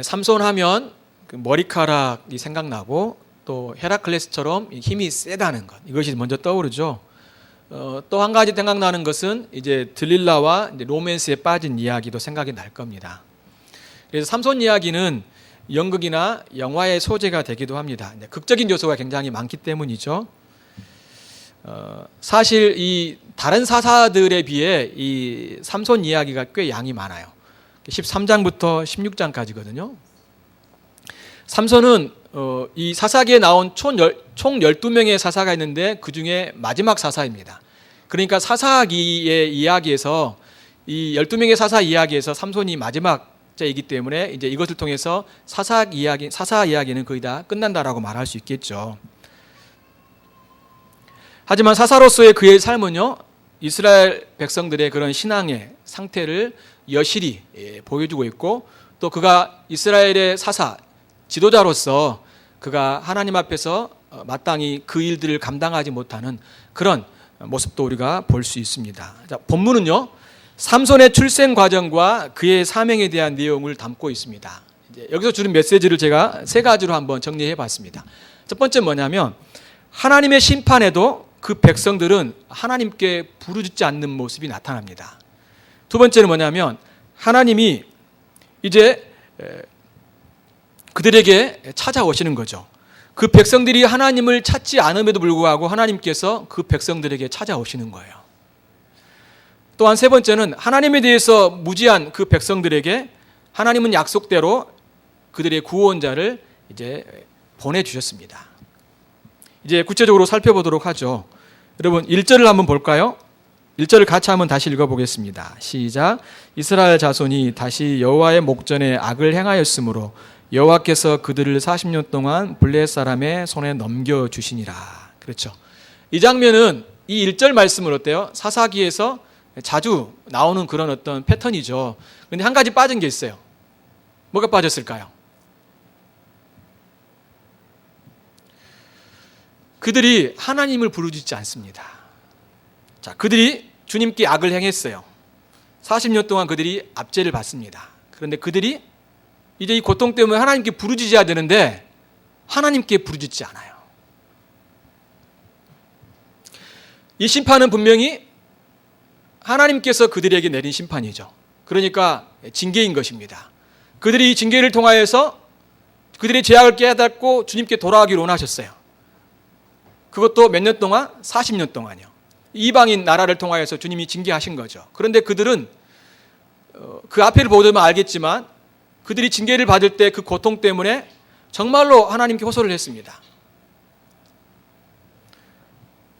삼손 하면 그 머리카락이 생각나고 또 헤라클레스처럼 힘이 세다는 것, 이것이 먼저 떠오르죠. 또 한 가지 생각나는 것은 이제 들릴라와 이제 로맨스에 빠진 이야기도 생각이 날 겁니다. 그래서 삼손 이야기는 연극이나 영화의 소재가 되기도 합니다. 극적인 요소가 굉장히 많기 때문이죠. 사실 이 다른 사사들에 비해 이 삼손 이야기가 꽤 양이 많아요. 13장부터 16장까지거든요. 삼손은 이 사사기에 나온 총 12명의 사사가 있는데 그 중에 마지막 사사입니다. 그러니까 사사기의 이야기에서 이 12명의 사사 이야기에서 삼손이 마지막자이기 때문에 이제 이것을 통해서 사사 이야기는 거의 다 끝난다라고 말할 수 있겠죠. 하지만 사사로서의 그의 삶은요, 이스라엘 백성들의 그런 신앙의 상태를 여실히 보여주고 있고, 또 그가 이스라엘의 사사, 지도자로서 그가 하나님 앞에서 마땅히 그 일들을 감당하지 못하는 그런 모습도 우리가 볼 수 있습니다. 자, 본문은요, 삼손의 출생 과정과 그의 사명에 대한 내용을 담고 있습니다. 이제 여기서 주는 메시지를 제가 세 가지로 한번 정리해 봤습니다. 첫 번째 뭐냐면, 하나님의 심판에도 그 백성들은 하나님께 부르짖지 않는 모습이 나타납니다. 두 번째는 뭐냐면, 하나님이 이제 그들에게 찾아오시는 거죠. 그 백성들이 하나님을 찾지 않음에도 불구하고 하나님께서 그 백성들에게 찾아오시는 거예요. 또한 세 번째는 하나님에 대해서 무지한 그 백성들에게 하나님은 약속대로 그들의 구원자를 이제 보내주셨습니다. 이제 구체적으로 살펴보도록 하죠. 여러분 1절을 한번 볼까요? 1절을 같이 한번 다시 읽어보겠습니다. 시작. 이스라엘 자손이 다시 여호와의 목전에 악을 행하였으므로 여호와께서 그들을 40년 동안 블레셋 사람의 손에 넘겨주시니라. 그렇죠. 이 장면은 이 1절 말씀을 어때요? 사사기에서 자주 나오는 그런 어떤 패턴이죠. 그런데 한 가지 빠진 게 있어요. 뭐가 빠졌을까요? 그들이 하나님을 부르짖지 않습니다. 자, 그들이 주님께 악을 행했어요. 40년 동안 그들이 압제를 받습니다. 그런데 그들이 이제 이 고통 때문에 하나님께 부르짖어야 되는데 하나님께 부르짖지 않아요. 이 심판은 분명히 하나님께서 그들에게 내린 심판이죠. 그러니까 징계인 것입니다. 그들이 이 징계를 통하여서 그들의 죄악을 깨닫고 주님께 돌아가기를 원하셨어요. 그것도 몇 년 동안? 40년 동안이요. 이방인 나라를 통하여서 주님이 징계하신 거죠. 그런데 그들은 그 앞에를 보면 알겠지만 그들이 징계를 받을 때 그 고통 때문에 정말로 하나님께 호소를 했습니다.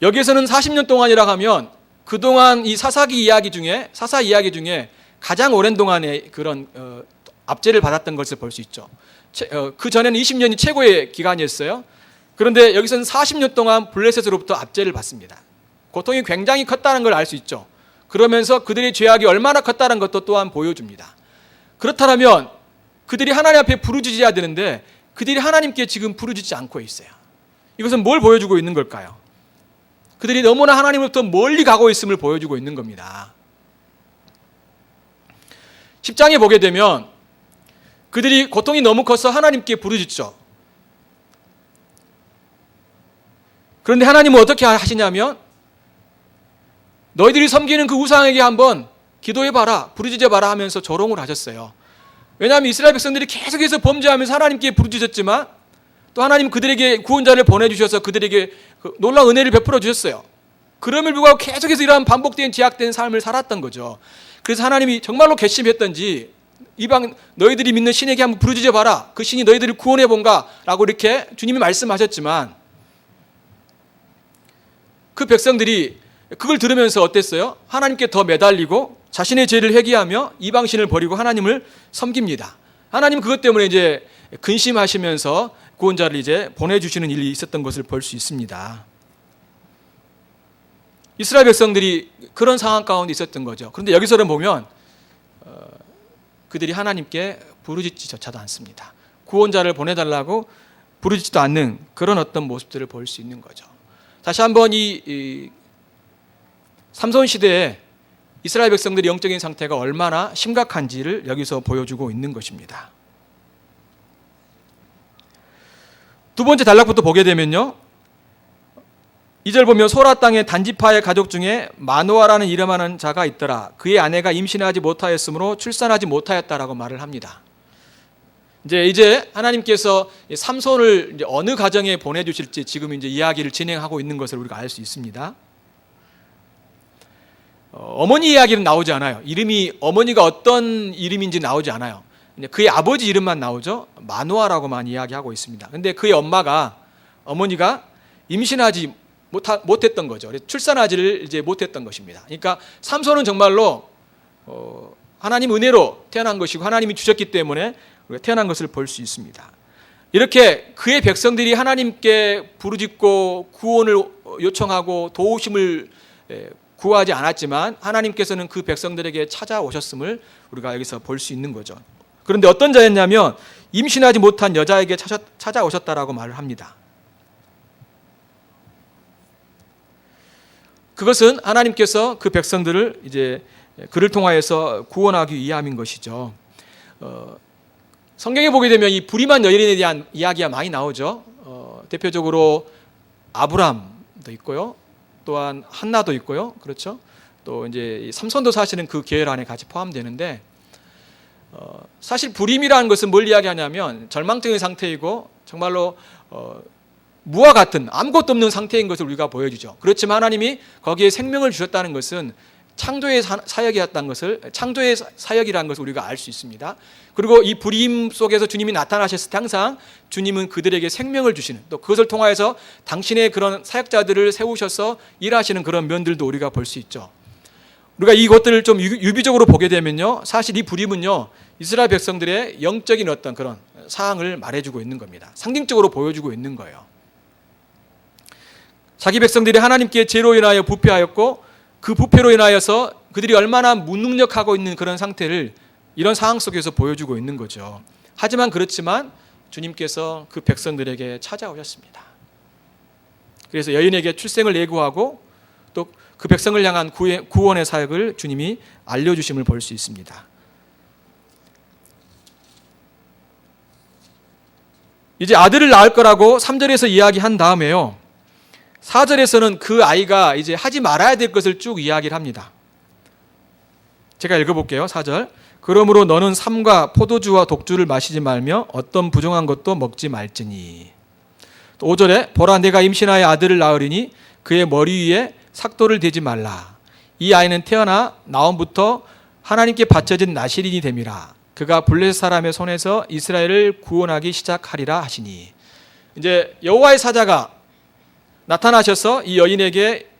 여기에서는 40년 동안이라 하면 그동안 이 사사 이야기 중에 가장 오랜 동안의 그런 압제를 받았던 것을 볼 수 있죠. 그 전에는 20년이 최고의 기간이었어요. 그런데 여기서는 40년 동안 블레셋으로부터 압제를 받습니다. 고통이 굉장히 컸다는 걸 알 수 있죠. 그러면서 그들의 죄악이 얼마나 컸다는 것도 또한 보여줍니다. 그렇다면 그들이 하나님 앞에 부르짖어야 되는데 그들이 하나님께 지금 부르짖지 않고 있어요. 이것은 뭘 보여주고 있는 걸까요? 그들이 너무나 하나님으로부터 멀리 가고 있음을 보여주고 있는 겁니다. 10장에 보게 되면 그들이 고통이 너무 커서 하나님께 부르짖죠. 그런데 하나님은 어떻게 하시냐면 너희들이 섬기는 그 우상에게 한번 기도해봐라, 부르짖어봐라 하면서 조롱을 하셨어요. 왜냐하면 이스라엘 백성들이 계속해서 범죄하면서 하나님께 부르짖었지만 또 하나님 그들에게 구원자를 보내주셔서 그들에게 놀라운 은혜를 베풀어 주셨어요. 그럼에도 불구하고 계속해서 이러한 반복된 죄악된 삶을 살았던 거죠. 그래서 하나님이 정말로 괘씸했던지 이방 너희들이 믿는 신에게 한번 부르짖어봐라, 그 신이 너희들을 구원해 본가 라고 이렇게 주님이 말씀하셨지만 그 백성들이 그걸 들으면서 어땠어요? 하나님께 더 매달리고 자신의 죄를 회개하며 이방신을 버리고 하나님을 섬깁니다. 하나님 그것 때문에 이제 근심하시면서 구원자를 이제 보내주시는 일이 있었던 것을 볼 수 있습니다. 이스라엘 백성들이 그런 상황 가운데 있었던 거죠. 그런데 여기서는 보면 그들이 하나님께 부르짖지조차도 않습니다. 구원자를 보내달라고 부르짖지도 않는 그런 어떤 모습들을 볼 수 있는 거죠. 다시 한번 이 삼손 시대에 이스라엘 백성들의 영적인 상태가 얼마나 심각한지를 여기서 보여주고 있는 것입니다. 두 번째 단락부터 보게 되면요. 2절 보면 소라 땅의 단지파의 가족 중에 마노아라는 이름하는 자가 있더라. 그의 아내가 임신하지 못하였으므로 출산하지 못하였다라고 말을 합니다. 이제 하나님께서 삼손을 이제 어느 가정에 보내주실지 지금 이제 이야기를 진행하고 있는 것을 우리가 알 수 있습니다. 어머니 이야기는 나오지 않아요. 이름이 어머니가 어떤 이름인지 나오지 않아요. 그의 아버지 이름만 나오죠. 마노아라고만 이야기하고 있습니다. 근데 그의 어머니가 임신하지 못했던 거죠. 출산하지를 이제 못했던 것입니다. 그러니까 삼손은 정말로 하나님 은혜로 태어난 것이고 하나님이 주셨기 때문에 우리가 태어난 것을 볼 수 있습니다. 이렇게 그의 백성들이 하나님께 부르짖고 구원을 요청하고 도우심을 구하지 않았지만 하나님께서는 그 백성들에게 찾아오셨음을 우리가 여기서 볼 수 있는 거죠. 그런데 어떤 자였냐면 임신하지 못한 여자에게 찾아오셨다라고 말을 합니다. 그것은 하나님께서 그 백성들을 이제 그를 통하여서 구원하기 위함인 것이죠. 성경에 보게 되면 이 불임한 여인에 대한 이야기가 많이 나오죠. 대표적으로 아브람도 있고요. 또한 한나도 있고요. 그렇죠. 또 이제 삼손도 사실은 그 계열 안에 같이 포함되는데 사실 불임이라는 것은 뭘 이야기하냐면 절망적인 상태이고 정말로 무와 같은 아무것도 없는 상태인 것을 우리가 보여주죠. 그렇지만 하나님이 거기에 생명을 주셨다는 것은 창조의 사역이었다는 것을 창조의 사역이라는 것을 우리가 알 수 있습니다. 그리고 이 불임 속에서 주님이 나타나셨을 때 항상 주님은 그들에게 생명을 주시는 또 그것을 통하여서 당신의 그런 사역자들을 세우셔서 일하시는 그런 면들도 우리가 볼 수 있죠. 우리가 이것들을 좀 유비적으로 보게 되면요. 사실 이 불임은요. 이스라엘 백성들의 영적인 어떤 그런 사항을 말해주고 있는 겁니다. 상징적으로 보여주고 있는 거예요. 자기 백성들이 하나님께 죄로 인하여 부패하였고 그 부패로 인하여서 그들이 얼마나 무능력하고 있는 그런 상태를 이런 상황 속에서 보여주고 있는 거죠. 하지만 그렇지만 주님께서 그 백성들에게 찾아오셨습니다. 그래서 여인에게 출생을 예고하고 또 그 백성을 향한 구원의 사역을 주님이 알려주심을 볼 수 있습니다. 이제 아들을 낳을 거라고 3절에서 이야기한 다음에요. 4절에서는 그 아이가 이제 하지 말아야 될 것을 쭉 이야기를 합니다. 제가 읽어볼게요. 4절. 그러므로 너는 삼과 포도주와 독주를 마시지 말며 어떤 부정한 것도 먹지 말지니. 또 5절에 보라 내가 임신하여 아들을 낳으리니 그의 머리 위에 삭도를 대지 말라. 이 아이는 태어나 나옴부터 하나님께 바쳐진 나실인이 됨이라. 그가 블레셋 사람의 손에서 이스라엘을 구원하기 시작하리라 하시니. 이제 여호와의 사자가 나타나셔서 이 여인에게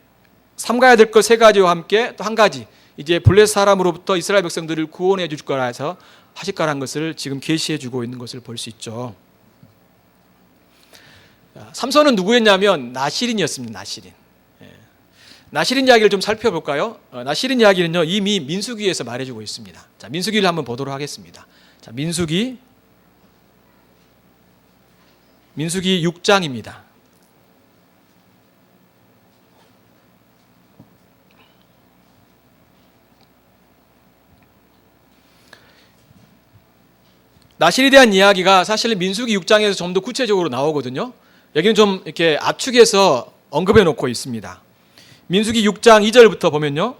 삼가야 될 것 세 가지와 함께 또 한 가지 이제 블레셋 사람으로부터 이스라엘 백성들을 구원해 줄 거라 해서 하실 거라는 것을 지금 계시해 주고 있는 것을 볼 수 있죠. 삼손은 누구였냐면 나실인이었습니다. 나실인. 나실인 이야기를 좀 살펴볼까요? 나실인 이야기는요 이미 민수기에서 말해주고 있습니다. 자, 민수기를 한번 보도록 하겠습니다. 자, 민수기 6장입니다. 나실에 대한 이야기가 사실 민수기 6장에서 좀 더 구체적으로 나오거든요. 여기는 좀 이렇게 압축해서 언급해 놓고 있습니다. 민수기 6장 2절부터 보면요.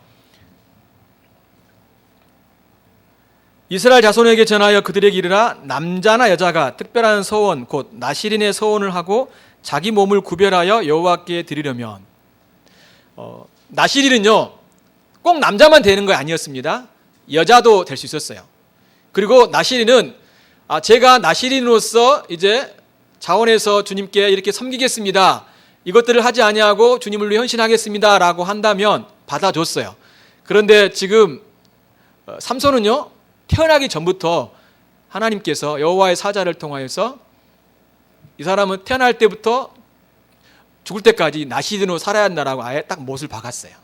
이스라엘 자손에게 전하여 그들에게 이르라 남자나 여자가 특별한 서원 곧 나실인의 서원을 하고 자기 몸을 구별하여 여호와께 드리려면 나실인은요 꼭 남자만 되는 거 아니었습니다. 여자도 될 수 있었어요. 그리고 나실인은 제가 나실인으로서 이제 자원해서 주님께 이렇게 섬기겠습니다. 이것들을 하지 아니하고 주님을 위해 헌신하겠습니다라고 한다면 받아줬어요. 그런데 지금 삼손은요 태어나기 전부터 하나님께서 여호와의 사자를 통하여서 이 사람은 태어날 때부터 죽을 때까지 나실인으로 살아야 한다라고 아예 딱 못을 박았어요.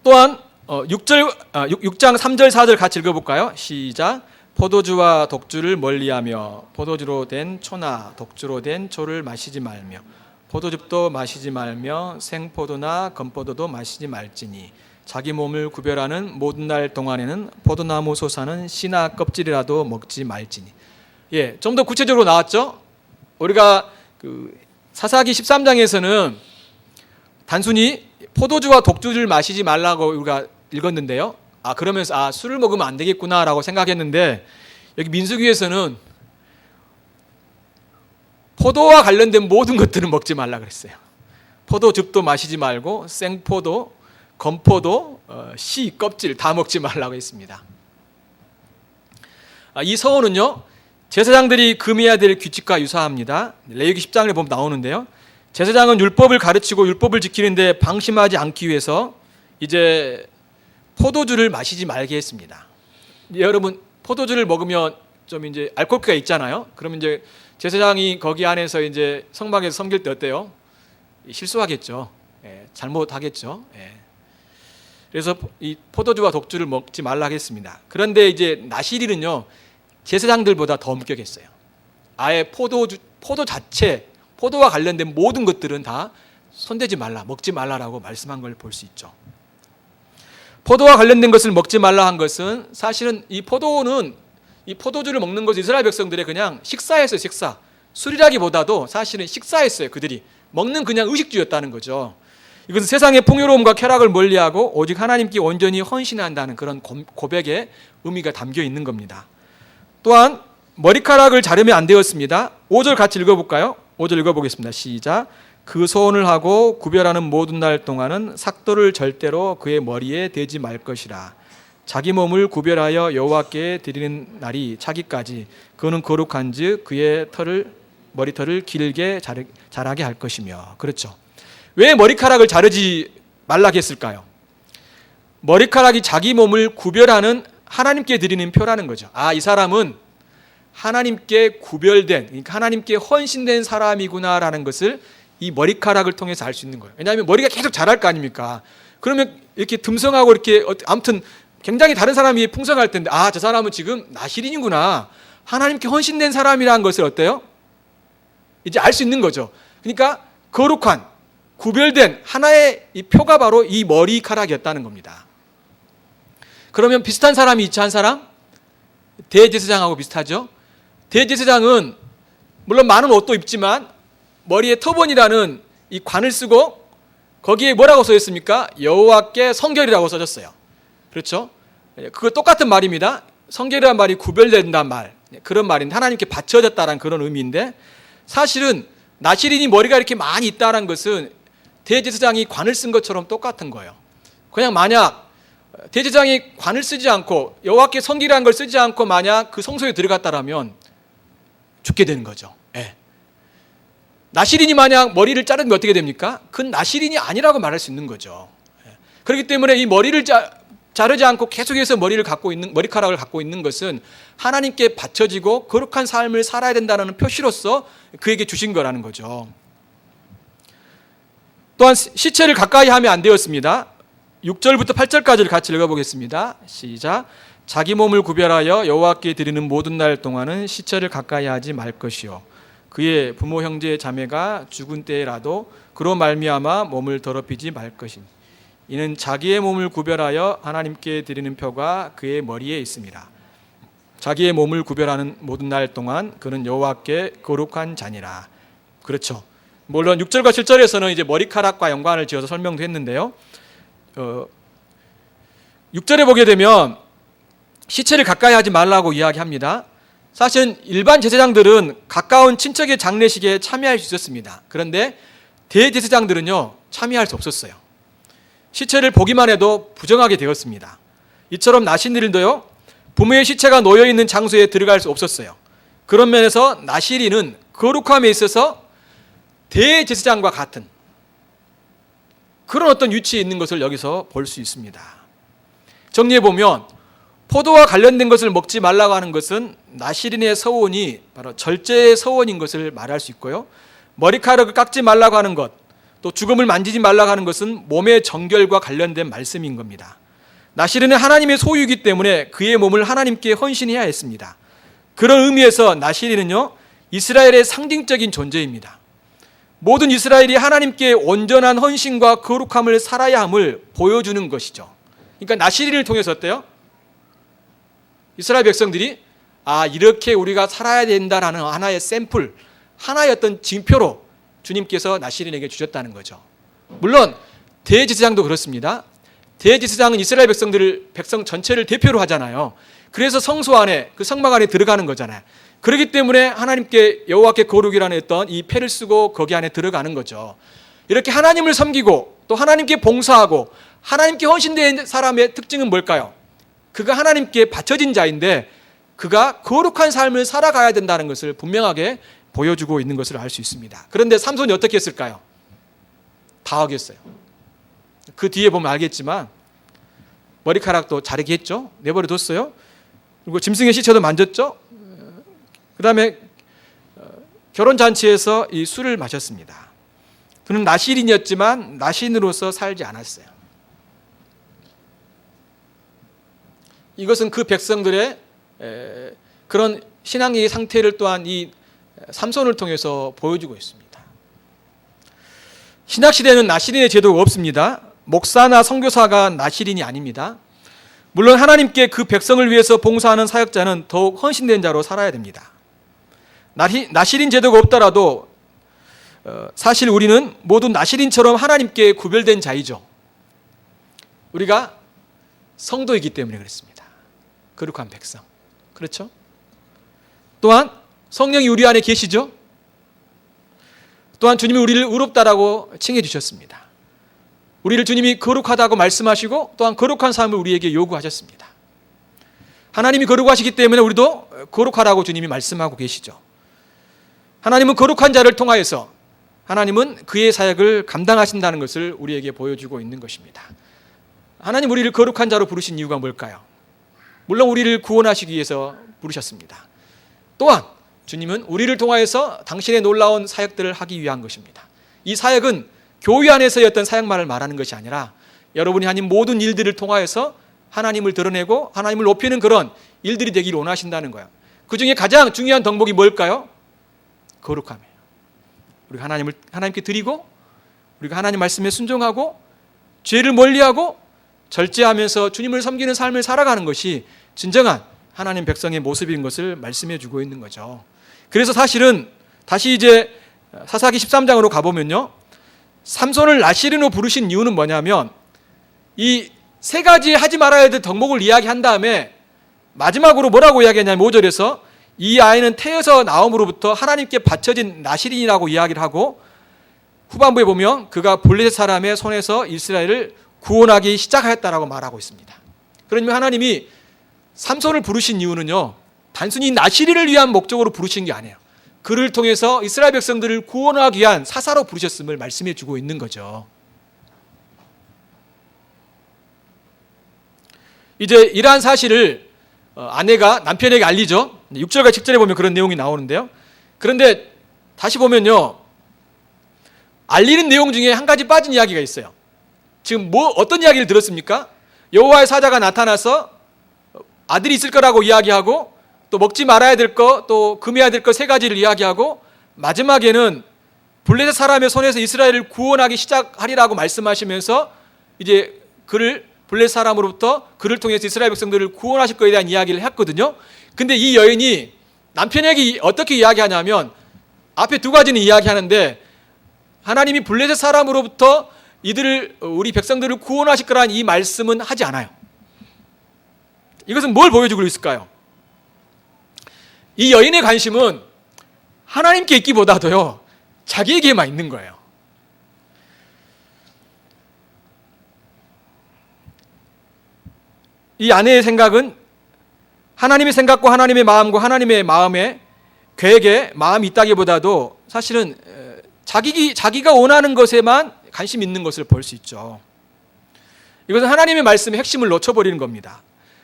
또한 6장 3절 4절 같이 읽어볼까요? 시작. 포도주와 독주를 멀리하며 포도주로 된 초나 독주로 된 초를 마시지 말며 포도즙도 마시지 말며 생포도나 건포도도 마시지 말지니 자기 몸을 구별하는 모든 날 동안에는 포도나무 솟아는 씨나 껍질이라도 먹지 말지니. 예, 좀 더 구체적으로 나왔죠. 우리가 그 사사기 13장에서는 단순히 포도주와 독주를 마시지 말라고 우리가 읽었는데요. 그러면서 술을 먹으면 안 되겠구나라고 생각했는데, 여기 민수기에서는 포도와 관련된 모든 것들은 먹지 말라 그랬어요. 포도즙도 마시지 말고 생포도, 건포도, 씨, 껍질 다 먹지 말라고 했습니다. 이 서원은요, 제사장들이 금해야 될 규칙과 유사합니다. 레위기 10장을 보면 나오는데요. 제사장은 율법을 가르치고 율법을 지키는데 방심하지 않기 위해서 이제 포도주를 마시지 말게 했습니다. 여러분, 포도주를 먹으면 좀 이제 알코올기가 있잖아요. 그러면 이제 제사장이 거기 안에서 이제 성막에서 섬길 때 어때요? 실수하겠죠. 예, 잘못하겠죠. 예. 그래서 이 포도주와 독주를 먹지 말라 했습니다. 그런데 이제 나시린은요, 제사장들보다 더 엄격했어요. 아예 포도 자체, 포도와 관련된 모든 것들은 다 손대지 말라, 먹지 말라라고 말씀한 걸 볼 수 있죠. 포도와 관련된 것을 먹지 말라 한 것은 사실은 이 포도주를 먹는 것은 이스라엘 백성들의 그냥 식사였어요. 식사. 술이라기보다도 사실은 식사였어요. 그들이 먹는 그냥 의식주였다는 거죠. 이것은 세상의 풍요로움과 쾌락을 멀리하고 오직 하나님께 온전히 헌신한다는 그런 고백의 의미가 담겨 있는 겁니다. 또한 머리카락을 자르면 안 되었습니다. 5절 같이 읽어볼까요? 5절 읽어보겠습니다. 시작. 그 소원을 하고 구별하는 모든 날 동안은 삭도를 절대로 그의 머리에 대지 말 것이라. 자기 몸을 구별하여 여호와께 드리는 날이 차기까지 그는 거룩한즉 그의 머리털을 길게 자라게 할 것이며. 그렇죠. 왜 머리카락을 자르지 말라고 했을까요? 머리카락이 자기 몸을 구별하는, 하나님께 드리는 표라는 거죠. 이 사람은 하나님께 구별된, 그러니까 하나님께 헌신된 사람이구나라는 것을 이 머리카락을 통해서 알 수 있는 거예요. 왜냐하면 머리가 계속 자랄 거 아닙니까? 그러면 이렇게 듬성하고 이렇게 아무튼 굉장히 다른 사람이 풍성할 텐데, 저 사람은 지금 나시린이구나, 하나님께 헌신된 사람이라는 것을 어때요? 이제 알 수 있는 거죠. 그러니까 거룩한, 구별된 하나의 이 표가 바로 이 머리카락이었다는 겁니다. 그러면 비슷한 사람이 있지, 한 사람? 대제사장하고 비슷하죠. 대제사장은 물론 많은 옷도 입지만 머리에 터번이라는 이 관을 쓰고 거기에 뭐라고 써 있습니까? 여호와께 성결이라고 써졌어요. 그렇죠? 그거 똑같은 말입니다. 성결이라는 말이 구별된다는 말, 그런 말인데 하나님께 바쳐졌다는 그런 의미인데, 사실은 나시린이 머리가 이렇게 많이 있다는 것은 대제사장이 관을 쓴 것처럼 똑같은 거예요. 그냥 만약 대제사장이 관을 쓰지 않고 여호와께 성결이라는 걸 쓰지 않고 만약 그 성소에 들어갔다라면 죽게 되는 거죠. 예. 나시린이 만약 머리를 자르면 어떻게 됩니까? 그건 나시린이 아니라고 말할 수 있는 거죠. 예. 그렇기 때문에 이 머리를 자르지 않고 계속해서 머리카락을 갖고 있는 것은 하나님께 바쳐지고 거룩한 삶을 살아야 된다는 표시로서 그에게 주신 거라는 거죠. 또한 시체를 가까이 하면 안 되었습니다. 6절부터 8절까지를 같이 읽어보겠습니다. 시작. 자기 몸을 구별하여 여호와께 드리는 모든 날 동안은 시체를 가까이 하지 말 것이요 그의 부모 형제 자매가 죽은 때라도 그로 말미암아 몸을 더럽히지 말 것이니 이는 자기의 몸을 구별하여 하나님께 드리는 표가 그의 머리에 있습니다. 자기의 몸을 구별하는 모든 날 동안 그는 여호와께 거룩한 자니라. 그렇죠. 물론 6절과 7절에서는 이제 머리카락과 연관을 지어서 설명도 했는데요. 6절에 보게 되면 시체를 가까이 하지 말라고 이야기합니다. 사실 일반 제사장들은 가까운 친척의 장례식에 참여할 수 있었습니다. 그런데 대제사장들은요, 참여할 수 없었어요. 시체를 보기만 해도 부정하게 되었습니다. 이처럼 나시린들도요, 부모의 시체가 놓여있는 장소에 들어갈 수 없었어요. 그런 면에서 나시린은 거룩함에 있어서 대제사장과 같은 그런 어떤 위치에 있는 것을 여기서 볼 수 있습니다. 정리해보면 포도와 관련된 것을 먹지 말라고 하는 것은 나시린의 서원이 바로 절제의 서원인 것을 말할 수 있고요. 머리카락을 깎지 말라고 하는 것, 또 죽음을 만지지 말라고 하는 것은 몸의 정결과 관련된 말씀인 겁니다. 나시린은 하나님의 소유이기 때문에 그의 몸을 하나님께 헌신해야 했습니다. 그런 의미에서 나시린은요, 이스라엘의 상징적인 존재입니다. 모든 이스라엘이 하나님께 온전한 헌신과 거룩함을 살아야 함을 보여주는 것이죠. 그러니까 나시린을 통해서 어때요? 이스라엘 백성들이 이렇게 우리가 살아야 된다라는 하나의 샘플, 하나의 어떤 징표로 주님께서 나시린에게 주셨다는 거죠. 물론 대제사장도 그렇습니다. 대제사장은 이스라엘 백성 전체를 대표로 하잖아요. 그래서 성소 안에, 그 성막 안에 들어가는 거잖아요. 그렇기 때문에 하나님께, 여호와께 거룩이라는 어떤 이 패를 쓰고 거기 안에 들어가는 거죠. 이렇게 하나님을 섬기고 또 하나님께 봉사하고 하나님께 헌신된 사람의 특징은 뭘까요? 그가 하나님께 바쳐진 자인데 그가 거룩한 삶을 살아가야 된다는 것을 분명하게 보여주고 있는 것을 알 수 있습니다. 그런데 삼손이 어떻게 했을까요? 다 어겼어요. 그 뒤에 보면 알겠지만 머리카락도 자르게 했죠. 내버려뒀어요. 그리고 짐승의 시체도 만졌죠. 그 다음에 결혼잔치에서 이 술을 마셨습니다. 그는 나실인이었지만 나신으로서 살지 않았어요. 이것은 그 백성들의 그런 신앙의 상태를 또한 이 삼손을 통해서 보여주고 있습니다. 신약시대에는 나실인의 제도가 없습니다. 목사나 선교사가 나실인이 아닙니다. 물론 하나님께 그 백성을 위해서 봉사하는 사역자는 더욱 헌신된 자로 살아야 됩니다. 나실인 제도가 없더라도 사실 우리는 모두 나실인처럼 하나님께 구별된 자이죠. 우리가 성도이기 때문에 그렇습니다. 거룩한 백성. 그렇죠? 또한 성령이 우리 안에 계시죠? 또한 주님이 우리를 의롭다라고 칭해 주셨습니다. 우리를 주님이 거룩하다고 말씀하시고 또한 거룩한 삶을 우리에게 요구하셨습니다. 하나님이 거룩하시기 때문에 우리도 거룩하라고 주님이 말씀하고 계시죠. 하나님은 거룩한 자를 통하여서 하나님은 그의 사역을 감당하신다는 것을 우리에게 보여주고 있는 것입니다. 하나님 우리를 거룩한 자로 부르신 이유가 뭘까요? 물론 우리를 구원하시기 위해서 부르셨습니다. 또한 주님은 우리를 통하여서 당신의 놀라운 사역들을 하기 위한 것입니다. 이 사역은 교회 안에서의 어떤 사역만을 말하는 것이 아니라 여러분이 하는 모든 일들을 통하여서 하나님을 드러내고 하나님을 높이는 그런 일들이 되기를 원하신다는 거예요. 그 중에 가장 중요한 덕목이 뭘까요? 거룩함이에요. 우리가 하나님께 드리고 우리가 하나님 말씀에 순종하고 죄를 멀리하고 절제하면서 주님을 섬기는 삶을 살아가는 것이 진정한 하나님 백성의 모습인 것을 말씀해 주고 있는 거죠. 그래서 사실은 다시 이제 사사기 13장으로 가보면요, 삼손을 나실인으로 부르신 이유는 뭐냐면 이 세 가지 하지 말아야 될 덕목을 이야기한 다음에 마지막으로 뭐라고 이야기했냐면 5절에서 이 아이는 태에서 나옴으로부터 하나님께 바쳐진 나실인이라고 이야기를 하고 후반부에 보면 그가 블레셋 사람의 손에서 이스라엘을 구원하기 시작하였다라고 말하고 있습니다. 그러면 하나님이 삼손을 부르신 이유는요, 단순히 나실인을 위한 목적으로 부르신 게 아니에요. 그를 통해서 이스라엘 백성들을 구원하기 위한 사사로 부르셨음을 말씀해 주고 있는 거죠. 이제 이러한 사실을 아내가 남편에게 알리죠. 6절과 7절에 보면 그런 내용이 나오는데요. 그런데 다시 보면요, 알리는 내용 중에 한 가지 빠진 이야기가 있어요. 지금 어떤 이야기를 들었습니까? 여호와의 사자가 나타나서 아들이 있을 거라고 이야기하고 또 먹지 말아야 될 거, 또 금해야 될 거 세 가지를 이야기하고 마지막에는 블레셋 사람의 손에서 이스라엘을 구원하기 시작하리라고 말씀하시면서 이제 블레셋 사람으로부터 그를 통해서 이스라엘 백성들을 구원하실 것에 대한 이야기를 했거든요. 근데 이 여인이 남편에게 어떻게 이야기하냐면 앞에 두 가지는 이야기하는데 하나님이 블레셋 사람으로부터 우리 백성들을 구원하실 거라는 이 말씀은 하지 않아요. 이것은 뭘 보여주고 있을까요? 이 여인의 관심은 하나님께 있기보다도요, 자기에게만 있는 거예요. 이 아내의 생각은 하나님의 생각과 하나님의 마음과 하나님의 마음에 계획에 마음이 있다기보다도 사실은 자기가 원하는 것에만 관심 있는 것을 볼 수 있죠. 이것은 하나님의 말씀의 핵심을 놓쳐버리는 겁니다.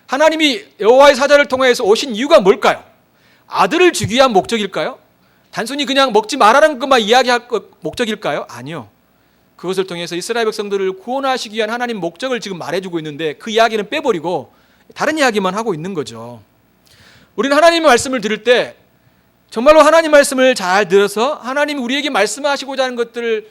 하나님이 여호와의 사자를 통해서 오신 이유가 뭘까요? 아들을 주기 위한 목적일까요? 단순히 그냥 먹지 말라는 것만 이야기할 목적일까요? 아니요. 그것을 통해서 이스라엘 백성들을 구원하시기 위한 하나님 목적을 지금 말해주고 있는데 그 이야기는 빼버리고 다른 이야기만 하고 있는 거죠. 우리는 하나님의 말씀을 들을 때 정말로 하나님 말씀을 잘 들어서 하나님이 우리에게 말씀하시고자 하는 것들을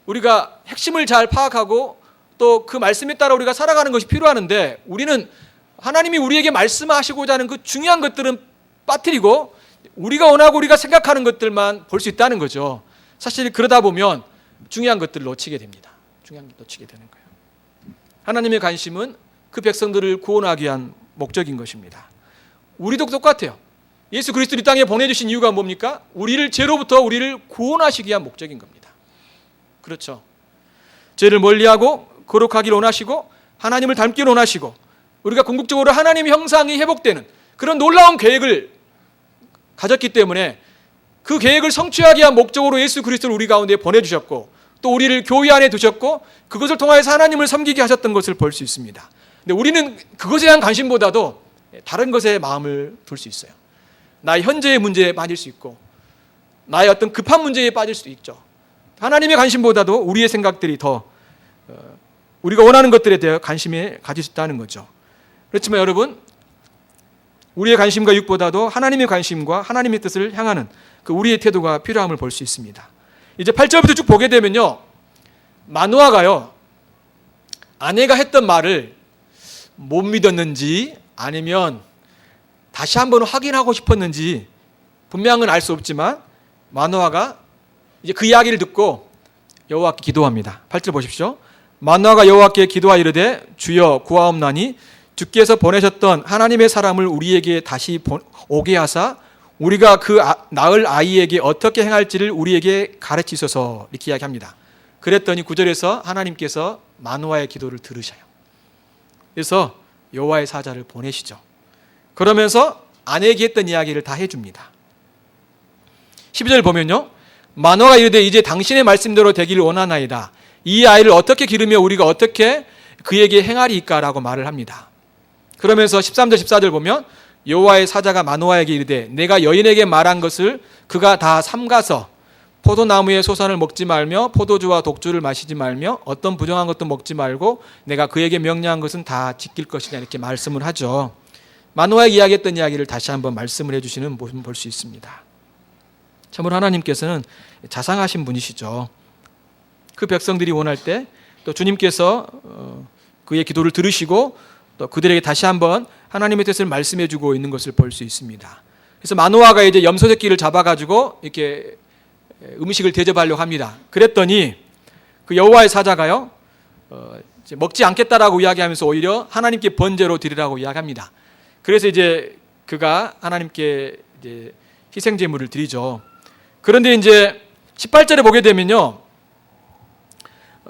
우리가 핵심을 잘 파악하고 또 그 말씀에 따라 우리가 살아가는 것이 필요하는데 우리는 하나님이 우리에게 말씀하시고자 하는 그 중요한 것들은 빠뜨리고 우리가 원하고 우리가 생각하는 것들만 볼 수 있다는 거죠. 사실 그러다 보면 중요한 것들을 놓치게 됩니다. 중요한 것 놓치게 되는 거예요. 하나님의 관심은 그 백성들을 구원하기 위한 목적인 것입니다. 우리도 똑같아요. 예수 그리스도를 이 땅에 보내주신 이유가 뭡니까? 우리를 죄로부터 우리를 구원하시기 위한 목적인 겁니다. 그렇죠. 죄를 멀리하고 거룩하기를 원하시고 하나님을 닮기를 원하시고 우리가 궁극적으로 하나님의 형상이 회복되는 그런 놀라운 계획을 가졌기 때문에 그 계획을 성취하기 위한 목적으로 예수 그리스도를 우리 가운데 보내주셨고 또 우리를 교회 안에 두셨고 그것을 통하여서 하나님을 섬기게 하셨던 것을 볼 수 있습니다. 근데 우리는 그것에 대한 관심보다도 다른 것에 마음을 둘 수 있어요. 나의 현재의 문제에 빠질 수 있고 나의 어떤 급한 문제에 빠질 수도 있죠. 하나님의 관심보다도 우리의 생각들이 더 우리가 원하는 것들에 대해 관심을 가질 수 있다는 거죠. 그렇지만 여러분, 우리의 관심과 육보다도 하나님의 관심과 하나님의 뜻을 향하는 그 우리의 태도가 필요함을 볼 수 있습니다. 이제 8절부터 쭉 보게 되면요, 마노아가요 아내가 했던 말을 못 믿었는지 아니면 다시 한번 확인하고 싶었는지 분명은 알 수 없지만 마노아가 이제 그 이야기를 듣고 여호와께 기도합니다. 8절 보십시오. 마노아가 여호와께 기도하여 이르되 주여 구하옵나니 주께서 보내셨던 하나님의 사람을 우리에게 다시 오게 하사 우리가 그 낳을 아이에게 어떻게 행할지를 우리에게 가르치소서 이렇게 이야기합니다. 그랬더니 9절에서 하나님께서 마노아의 기도를 들으셔요. 그래서 여호와의 사자를 보내시죠. 그러면서 아내에게 했던 이야기를 다 해줍니다. 12절 보면요, 마노아가 이르되 이제 당신의 말씀대로 되기를 원하나이다. 이 아이를 어떻게 기르며 우리가 어떻게 그에게 행하리이까 라고 말을 합니다. 그러면서 13절 14절 보면 여호와의 사자가 마노아에게 이르되 내가 여인에게 말한 것을 그가 다 삼가서 포도나무의 소산을 먹지 말며 포도주와 독주를 마시지 말며 어떤 부정한 것도 먹지 말고 내가 그에게 명령한 것은 다 지킬 것이냐 이렇게 말씀을 하죠. 마노아에게 이야기했던 이야기를 다시 한번 말씀을 해주시는 모습을 볼 수 있습니다. 참으로 하나님께서는 자상하신 분이시죠. 그 백성들이 원할 때 또 주님께서 그의 기도를 들으시고 또 그들에게 다시 한번 하나님의 뜻을 말씀해 주고 있는 것을 볼 수 있습니다. 그래서 마노아가 이제 염소 새끼를 잡아가지고 이렇게 음식을 대접하려고 합니다. 그랬더니 그 여호와의 사자가요 이제 먹지 않겠다라고 이야기하면서 오히려 하나님께 번제로 드리라고 이야기합니다. 그래서 이제 그가 하나님께 이제 희생 제물을 드리죠. 그런데 이제 18절에 보게 되면요,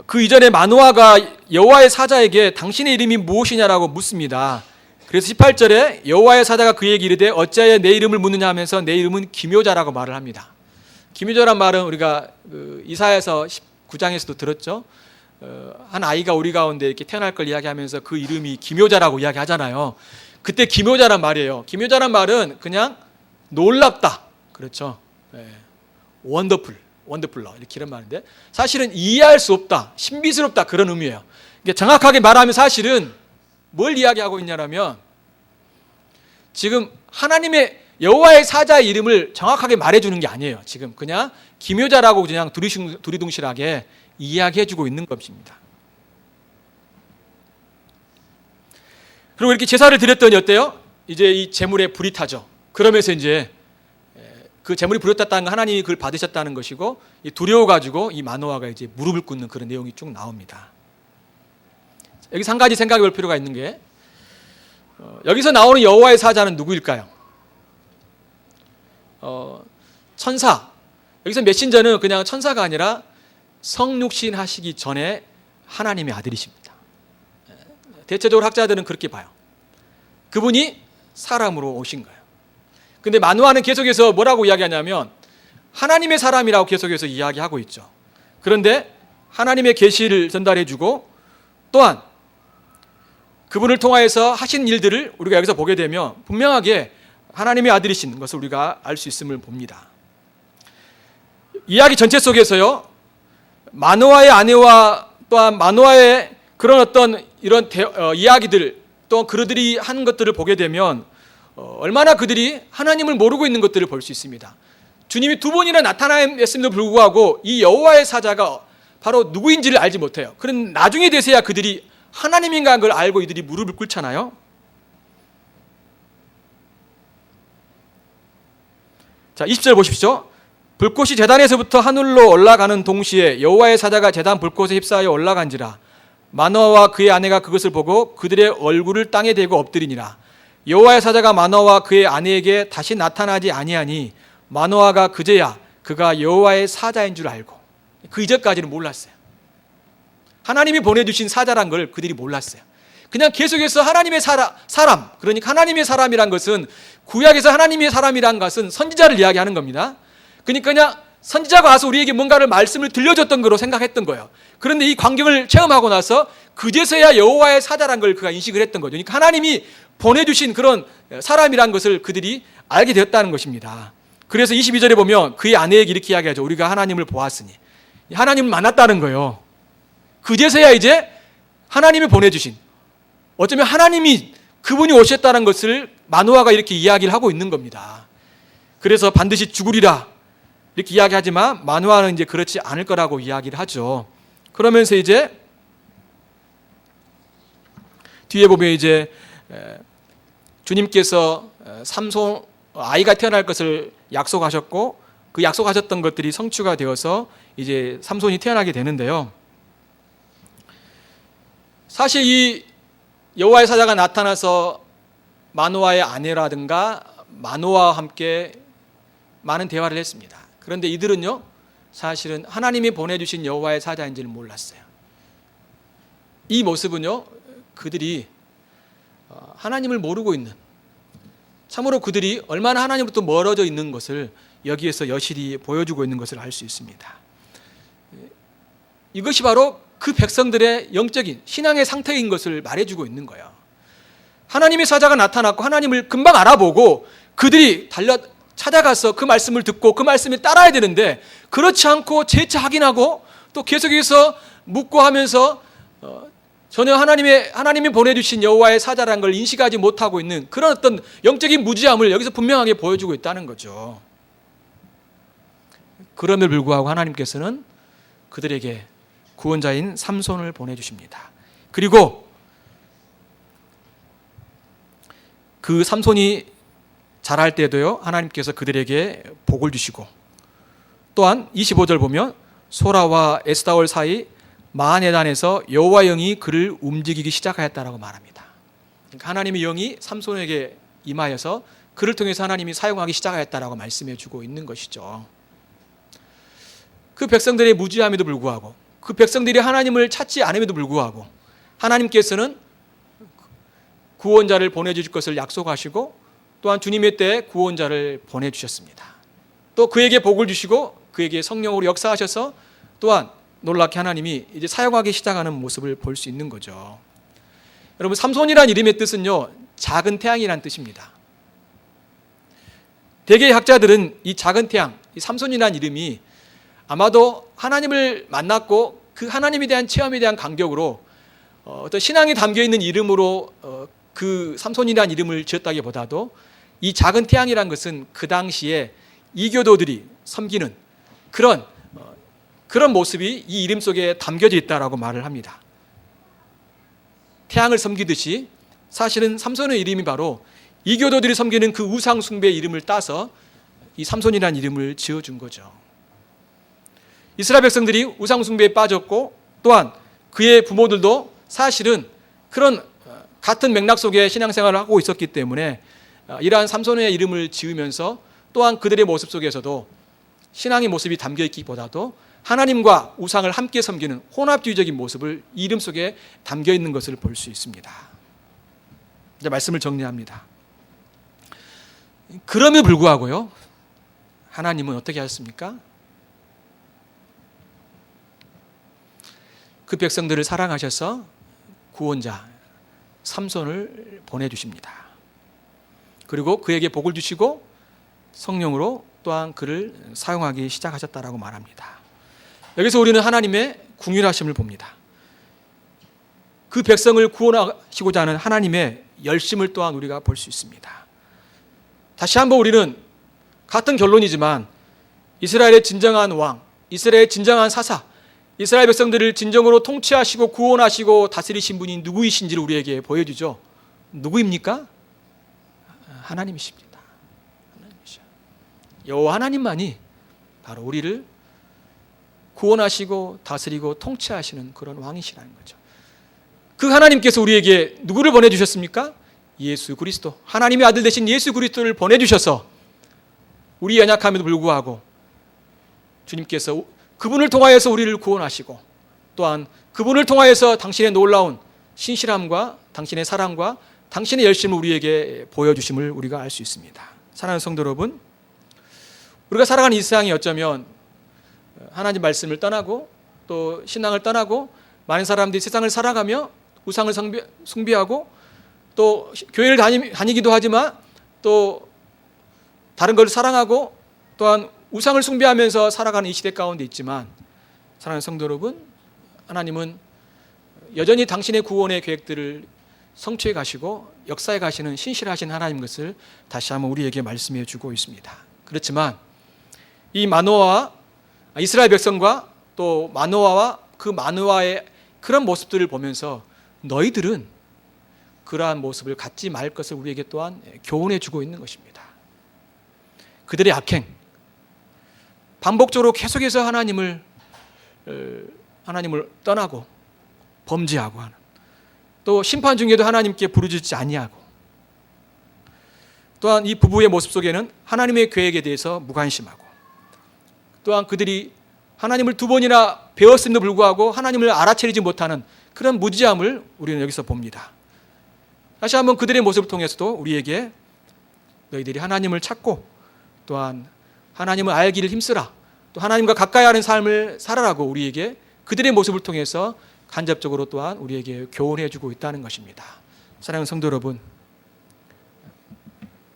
그 이전에 마노아가 여호와의 사자에게 당신의 이름이 무엇이냐라고 묻습니다. 그래서 18절에 여호와의 사자가 그에게 이르되 어찌하여 내 이름을 묻느냐 하면서 내 이름은 기묘자라고 말을 합니다. 기묘자란 말은 우리가 이사야서 19장에서도 들었죠. 한 아이가 우리 가운데 이렇게 태어날 걸 이야기하면서 그 이름이 기묘자라고 이야기하잖아요. 그때 기묘자란 말이에요. 기묘자란 말은 그냥 놀랍다, 그렇죠. 원더풀러 이렇게 이런 말인데 사실은 이해할 수 없다, 신비스럽다 그런 의미예요. 정확하게 말하면 사실은 뭘 이야기하고 있냐면 지금 하나님의 여호와의 사자의 이름을 정확하게 말해주는 게 아니에요. 지금 그냥 기묘자라고 그냥 두리둥실하게 이야기해주고 있는 것입니다. 그리고 이렇게 제사를 드렸더니 어때요? 이제 이 제물에 불이 타죠. 그러면서 이제 그 제물이 불었다는 건 하나님이 그걸 받으셨다는 것이고 두려워가지고 이 마노아가 이제 무릎을 꿇는 그런 내용이 쭉 나옵니다. 여기서 한 가지 생각해 볼 필요가 있는 게 여기서 나오는 여호와의 사자는 누구일까요? 천사. 여기서 메신저는 그냥 천사가 아니라 성육신 하시기 전에 하나님의 아들이십니다. 대체적으로 학자들은 그렇게 봐요. 그분이 사람으로 오신 거예요. 근데 마노아는 계속해서 뭐라고 이야기하냐면 하나님의 사람이라고 계속해서 이야기하고 있죠. 그런데 하나님의 계시를 전달해주고 또한 그분을 통하여서 하신 일들을 우리가 여기서 보게 되면 분명하게 하나님의 아들이신 것을 우리가 알 수 있음을 봅니다. 이야기 전체 속에서요, 마노아의 아내와 또한 마노아의 그런 어떤 이런 이야기들 또 그들이 하는 것들을 보게 되면 얼마나 그들이 하나님을 모르고 있는 것들을 볼 수 있습니다. 주님이 두 번이나 나타났음에도 불구하고 이 여호와의 사자가 바로 누구인지를 알지 못해요. 그런 나중에 돼서야 그들이 하나님인가 걸 알고 이들이 무릎을 꿇잖아요. 자, 20절 보십시오. 불꽃이 제단에서부터 하늘로 올라가는 동시에 여호와의 사자가 제단 불꽃에 휩싸여 올라간지라. 마노아와 그의 아내가 그것을 보고 그들의 얼굴을 땅에 대고 엎드리니라. 여호와의 사자가 마노아와 그의 아내에게 다시 나타나지 아니하니 마노아가 그제야 그가 여호와의 사자인 줄 알고. 그 이전까지는 몰랐어요. 하나님이 보내주신 사자란 걸 그들이 몰랐어요. 그냥 계속해서 하나님의 사람, 그러니까 하나님의 사람이란 것은, 구약에서 하나님의 사람이란 것은 선지자를 이야기하는 겁니다. 그러니까 그냥 선지자가 와서 우리에게 뭔가를 말씀을 들려줬던 거로 생각했던 거예요. 그런데 이 광경을 체험하고 나서 그제서야 여호와의 사자란 걸 그가 인식을 했던 거죠. 그러니까 하나님이 보내주신 그런 사람이란 것을 그들이 알게 되었다는 것입니다. 그래서 22절에 보면 그의 아내에게 이렇게 이야기하죠. 우리가 하나님을 보았으니. 하나님을 만났다는 거예요. 그제서야 이제 하나님이 보내주신, 어쩌면 하나님이 그분이 오셨다는 것을 마노아가 이렇게 이야기를 하고 있는 겁니다. 그래서 반드시 죽으리라 이렇게 이야기하지만 마노아는 이제 그렇지 않을 거라고 이야기를 하죠. 그러면서 이제 뒤에 보면 이제 주님께서 삼손 아이가 태어날 것을 약속하셨고 그 약속하셨던 것들이 성취가 되어서 이제 삼손이 태어나게 되는데요. 사실 이 여호와의 사자가 나타나서 마노아의 아내라든가 마노아와 함께 많은 대화를 했습니다. 그런데 이들은요, 사실은 하나님이 보내주신 여호와의 사자인지를 몰랐어요. 이 모습은요, 그들이 하나님을 모르고 있는, 참으로 그들이 얼마나 하나님부터 멀어져 있는 것을 여기에서 여실히 보여주고 있는 것을 알 수 있습니다. 이것이 바로 그 백성들의 영적인 신앙의 상태인 것을 말해주고 있는 거예요. 하나님의 사자가 나타났고 하나님을 금방 알아보고 그들이 찾아가서 그 말씀을 듣고 그 말씀에 따라야 되는데, 그렇지 않고 재차 확인하고 또 계속해서 묻고 하면서 전혀 하나님이 보내주신 여호와의 사자라는 걸 인식하지 못하고 있는 그런 어떤 영적인 무지함을 여기서 분명하게 보여주고 있다는 거죠. 그럼에도 불구하고 하나님께서는 그들에게 구원자인 삼손을 보내주십니다. 그리고 그 삼손이 자랄 때도요, 하나님께서 그들에게 복을 주시고, 또한 25절 보면 소라와 에스다올 사이 마하네단에서 여호와 영이 그를 움직이기 시작하였다라고 말합니다. 그러니까 하나님의 영이 삼손에게 임하여서 그를 통해서 하나님이 사용하기 시작하였다라고 말씀해 주고 있는 것이죠. 그 백성들의 무지함에도 불구하고, 그 백성들이 하나님을 찾지 않음에도 불구하고 하나님께서는 구원자를 보내주실 것을 약속하시고 또한 주님의 때에 구원자를 보내주셨습니다. 또 그에게 복을 주시고 그에게 성령으로 역사하셔서 또한 놀랍게 하나님이 이제 사용하기 시작하는 모습을 볼 수 있는 거죠. 여러분, 삼손이라는 이름의 뜻은요, 작은 태양이라는 뜻입니다. 대개 학자들은 이 작은 태양, 이 삼손이라는 이름이 아마도 하나님을 만났고 그 하나님에 대한 체험에 대한 간격으로 어떤 신앙이 담겨있는 이름으로 그 삼손이라는 이름을 지었다기보다도 이 작은 태양이라는 것은 그 당시에 이교도들이 섬기는 그런 모습이 이 이름 속에 담겨져 있다라고 말을 합니다. 태양을 섬기듯이 사실은 삼손의 이름이 바로 이교도들이 섬기는 그 우상 숭배의 이름을 따서 이 삼손이라는 이름을 지어준 거죠. 이스라엘 백성들이 우상 숭배에 빠졌고 또한 그의 부모들도 사실은 그런 같은 맥락 속에 신앙생활을 하고 있었기 때문에 이러한 삼손의 이름을 지으면서 또한 그들의 모습 속에서도 신앙의 모습이 담겨있기보다도 하나님과 우상을 함께 섬기는 혼합주의적인 모습을 이름 속에 담겨있는 것을 볼 수 있습니다. 이제 말씀을 정리합니다. 그럼에도 불구하고요, 하나님은 어떻게 하셨습니까? 그 백성들을 사랑하셔서 구원자 삼손을 보내주십니다. 그리고 그에게 복을 주시고 성령으로 또한 그를 사용하기 시작하셨다라고 말합니다. 여기서 우리는 하나님의 궁휼하심을 봅니다. 그 백성을 구원하시고자 하는 하나님의 열심을 또한 우리가 볼 수 있습니다. 다시 한번 우리는 같은 결론이지만 이스라엘의 진정한 왕, 이스라엘의 진정한 사사, 이스라엘 백성들을 진정으로 통치하시고 구원하시고 다스리신 분이 누구이신지를 우리에게 보여주죠. 누구입니까? 하나님이십니다. 하나님이셔. 여호와 하나님만이 바로 우리를 구원하시고 다스리고 통치하시는 그런 왕이시라는 거죠. 그 하나님께서 우리에게 누구를 보내주셨습니까? 예수 그리스도, 하나님의 아들 되신 예수 그리스도를 보내주셔서 우리 연약함에도 불구하고 주님께서 그분을 통하여서 우리를 구원하시고 또한 그분을 통하여서 당신의 놀라운 신실함과 당신의 사랑과 당신의 열심을 우리에게 보여주심을 우리가 알 수 있습니다. 사랑하는 성도 여러분, 우리가 살아가는 이 세상이 어쩌면 하나님 말씀을 떠나고 또 신앙을 떠나고 많은 사람들이 세상을 살아가며 우상을 숭배하고 또 교회를 다니기도 하지만 또 다른 걸 사랑하고 또한 우상을 숭배하면서 살아가는 이 시대 가운데 있지만, 사랑하는 성도 여러분, 하나님은 여전히 당신의 구원의 계획들을 성취해 가시고 역사해 가시는 신실하신 하나님 것을 다시 한번 우리에게 말씀해 주고 있습니다. 그렇지만 이 마노아와 이스라엘 백성과 또 마노아와 그 마노아의 그런 모습들을 보면서 너희들은 그러한 모습을 갖지 말 것을 우리에게 또한 교훈해 주고 있는 것입니다. 그들의 악행, 반복적으로 계속해서 하나님을 떠나고 범죄하고 하는, 또 심판 중에도 하나님께 부르짖지 아니하고, 또한 이 부부의 모습 속에는 하나님의 계획에 대해서 무관심하고, 또한 그들이 하나님을 두 번이나 배웠음에도 불구하고 하나님을 알아채리지 못하는 그런 무지함을 우리는 여기서 봅니다. 다시 한번 그들의 모습을 통해서도 우리에게 너희들이 하나님을 찾고 또한 하나님을 알기를 힘쓰라, 또 하나님과 가까이 하는 삶을 살아라고 우리에게 그들의 모습을 통해서 간접적으로 또한 우리에게 교훈해 주고 있다는 것입니다. 사랑하는 성도 여러분,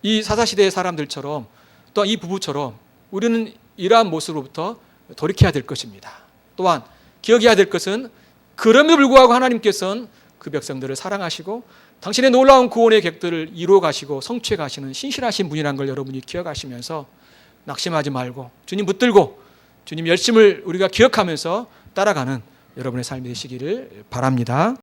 이 사사시대의 사람들처럼 또한 이 부부처럼 우리는 이러한 모습으로부터 돌이켜야 될 것입니다. 또한 기억해야 될 것은 그럼에도 불구하고 하나님께서는 그 백성들을 사랑하시고 당신의 놀라운 구원의 계획들을 이루어 가시고 성취해 가시는 신실하신 분이라는 걸 여러분이 기억하시면서 낙심하지 말고 주님 붙들고 주님 열심을 우리가 기억하면서 따라가는 여러분의 삶이 되시기를 바랍니다.